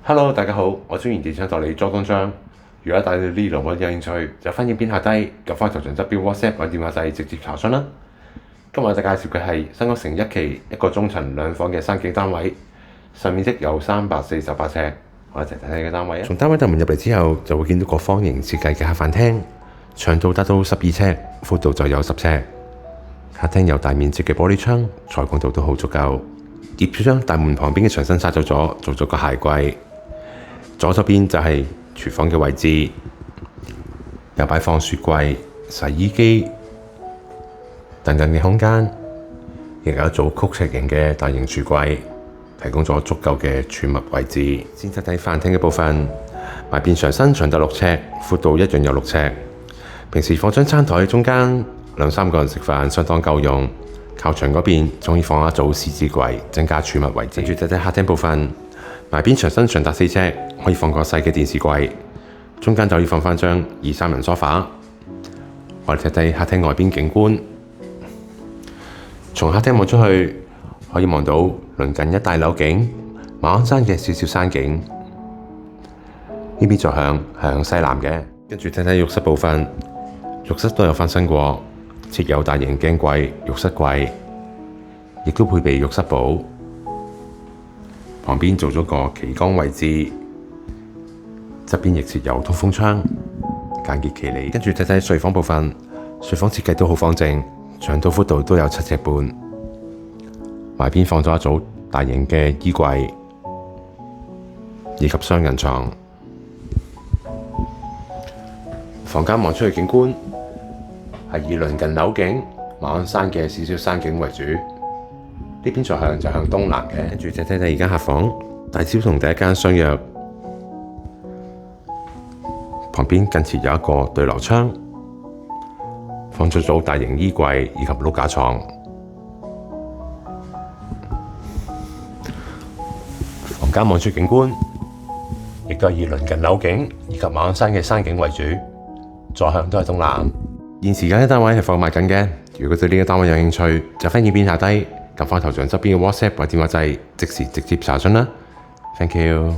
Hello，大家好，我專員地產代理莊光章。如果大家對呢兩位有興趣，就歡迎邊下低撳翻頭像側標 WhatsApp 或電話仔直接查詢啦。今日我哋介紹嘅係新屋城一期一個中層兩房嘅山景單位，實面積有348尺。我一齊睇睇個單位啊！從單位大門入嚟之後，就會見到個方形設計嘅客飯廳，長度達到12尺，闊度就有10尺。客廳有大面積嘅玻璃窗，採光度都好足夠。業主將大門旁邊嘅牆身拆走咗，做咗個鞋櫃。左手邊就係廚房嘅位置，有擺放雪櫃、洗衣機等等嘅空間，亦有一組曲尺型嘅大型櫥櫃，提供咗足夠嘅儲物位置。先睇睇飯廳嘅部分，埋邊牆身長達6尺，闊度一樣有6尺。平時放張餐台喺中間，2-3個人食飯相當夠用。靠牆嗰邊仲可以放一組獅子櫃，增加儲物位置。跟住睇睇客廳部分，埋邊牆身長達4尺，可以放個細嘅電視櫃，中間就可以放翻張2-3人梳化。我哋睇睇客廳外邊景觀，從客廳望出去，可以望到鄰近一大樓景，馬鞍山嘅小小山景。呢邊坐向係向西南嘅。跟住睇睇浴室部分，浴室都有翻新過。設有大型鏡櫃、浴室櫃，亦都配備浴室寶。旁邊做咗個旗杆位置，側邊亦設有通風窗，簡潔企理。跟住睇睇睡房部分，睡房設計都好方正，長度闊度都有7尺半。埋邊放咗一組大型嘅衣櫃，以及雙人床。房間望出去景觀，係以鄰近樓景、馬鞍山嘅小小山景為主。呢邊坐向就向東南嘅。跟住睇睇而家客房，大小同第一間相若。旁邊近設有一個對流窗，放咗組大型衣櫃以及碌架床。房間望出景觀，亦都係以鄰近樓景以及馬鞍山嘅山景為主。坐向都係東南。現時間嘅單位係放賣緊嘅，如果對呢個單位有興趣，就歡迎邊下低撳翻頭像側邊嘅 WhatsApp 或電話掣，即時直接查詢啦。Thank you。